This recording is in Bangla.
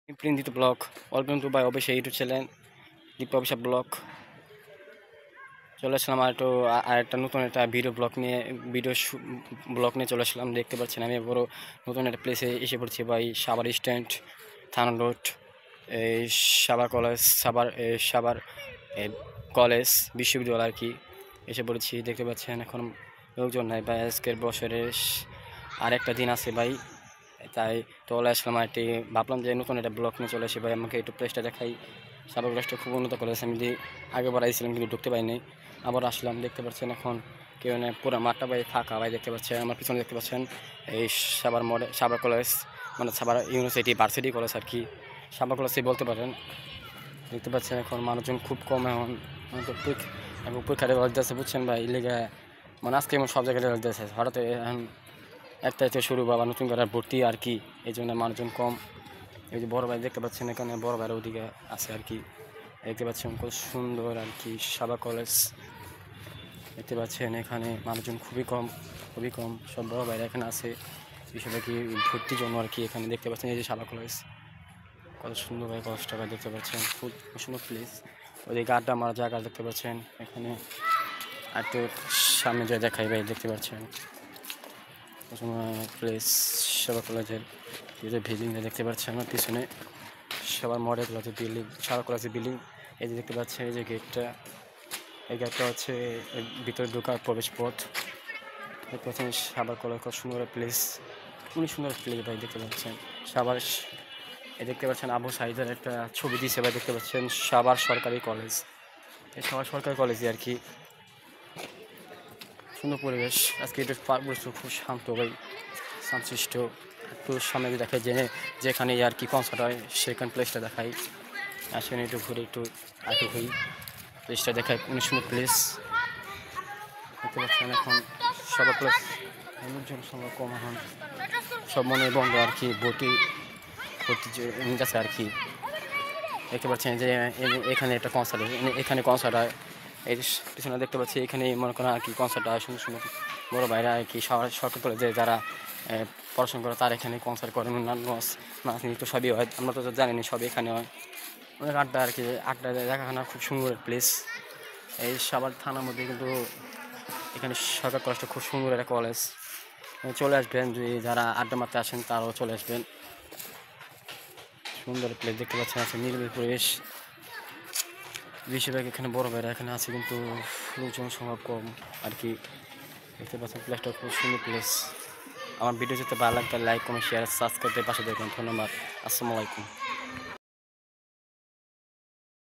প্রিন্দিত blog welcome to by Abhishek YouTube channel Dipto Abhishek blog. চলে আসলাম আর একটা নতুন একটা ব্লগ নিয়ে চলে আসলাম। দেখতে পাচ্ছেন আমি বড় নতুন একটা প্লেসে এসে পড়ছি ভাই, সাভার স্ট্যান্ড, থানা রোড, এই সাভার কলেজ বিশ্ববিদ্যালয় আর কি এসে পড়েছি। দেখতে পাচ্ছেন এখন লোকজন নাই ভাই, আজকের বছরের আরেকটা দিন আছে ভাই, তাই চলে আসলাম। আর ভাবলাম যে নতুন একটা ব্লগ নিয়ে চলে আসি ভাই, আমাকে একটু প্লেসটা দেখাই। সাভার কলেজটা খুব উন্নত কলেজ, আমি আগে বাড়াইছিলাম কিন্তু ঢুকতে পারিনি, আবার আসলাম। দেখতে পাচ্ছেন এখন কেউ নেই, পুরো মাঠটা ভাই ফাঁকা ভাই। দেখতে পাচ্ছেন আমার পিছনে দেখতে পাচ্ছেন এই সাভার কলেজ, মানে সাভার ভার্সিটি কলেজ আর কি, সাভার কলেজই বলতে পারেন। দেখতে পাচ্ছেন এখন মানুষজন খুব কম, এখন পরীক্ষাটা আছে বুঝছেন ভাই, লেগে মানে আজকে এমন সব জায়গায় আছে হঠাৎ এখন একটা শুরু বাবা নতুন করে ভর্তি আর কি, এই জন্য মানুষজন কম। এই যে বড় ভাই দেখতে পাচ্ছেন, এখানে বড় ভাইয়ের ওদিকে আছে আর কি। দেখতে পাচ্ছেন খুব সুন্দর আর কি সাভার কলেজ। দেখতে পাচ্ছেন এখানে মানুষজন খুবই কম, সব বড় ভাইরা এখানে আছে বিষয়টা কি ভর্তির জন্য আর কি। এখানে দেখতে পাচ্ছেন এই যে সাভার কলেজ, কত সুন্দর ভাই কলেজটা ভাই। দেখতে পাচ্ছেন খুব সুন্দর প্লেস, ওদিকে আড্ডা মারা জায়গা দেখতে পাচ্ছেন। এখানে একটু সামনে যা দেখাই ভাই, দেখতে পাচ্ছেন প্লেস সাভার কলেজের বিল্ডিংটা দেখতে পাচ্ছেন আমার পিছনে, সবার মডেল কলেজের বিল্ডিং, সাভার কলেজের বিল্ডিং। এই যে দেখতে পাচ্ছেন এই যে গেটটা, এই গেটটা হচ্ছে ভিতরে ঢোকার প্রবেশ পথ। দেখতে পাচ্ছেন সাভার কলেজ কত সুন্দর প্লেস, খুবই সুন্দর প্লেস ভাই। দেখতে পাচ্ছেন সাভার, এই দেখতে পাচ্ছেন আবু সাইদের একটা ছবি দিয়েছে ভাই। দেখতে পাচ্ছেন সাভার সরকারি কলেজ, এই সাভার সরকারি কলেজে আর কি। সুন্দর পরিবেশ আজকে, এটা পরিবেশ খুব শান্ত ভাই, শান্তশিষ্ট। একটু সামনে দেখাই যেখানে আর কি কনসার্ট হয় সেখানে প্লেসটা দেখাই, আসেন একটু ঘুরে একটু হই, প্লেসটা দেখায় কোন সুন্দর প্লেস। দেখতে পাচ্ছেন এখন সবার প্লেস লোকজন সবার কম, এখন সব মনে বন্ধ আর কি, ভর্তি আছে আর কি। দেখতে পাচ্ছেন যে এখানে একটা কনসার্ট হয়, এখানে কনসার্ট হয়, এই পিছনে দেখতে পাচ্ছি এখানে মনে করেন আর কি কনসার্ট হয়। সুন্দর সুন্দর বড়ো ভাইরা আর কি সরকার কলেজে যারা পড়াশোনা করে তারা এখানে কনসার্ট করেন, অন্যান্য নাচ নৃত্য সবই হয়, আমরা তো জানিনি সবই এখানে হয়। অনেক আড্ডা আর কি, আড্ডা দেখাখানা খুব সুন্দর প্লেস। এই সাভার থানার মধ্যে কিন্তু এখানে সরকার কলেজটা খুব সুন্দর একটা কলেজ, চলে আসবেন যদি যারা আড্ডা মারতে আসেন তারাও চলে আসবেন। সুন্দর প্লেস দেখতে পাচ্ছেন, আছে নিরিবিলি পরিবেশ। বেশিরভাগ এখানে বড় ভাইরা এখানে আছে কিন্তু লোকজন সংখ্যা কম আর কি। দেখতে পাচ্ছেন প্লেসটা খুব সুন্দর প্লেস। আমার ভিডিও যদি ভালো লাগে লাইক কমেন্ট শেয়ার সাবস্ক্রাইব করে পাশে দেখবেন। ধন্যবাদ, আসসালামু আলাইকুম।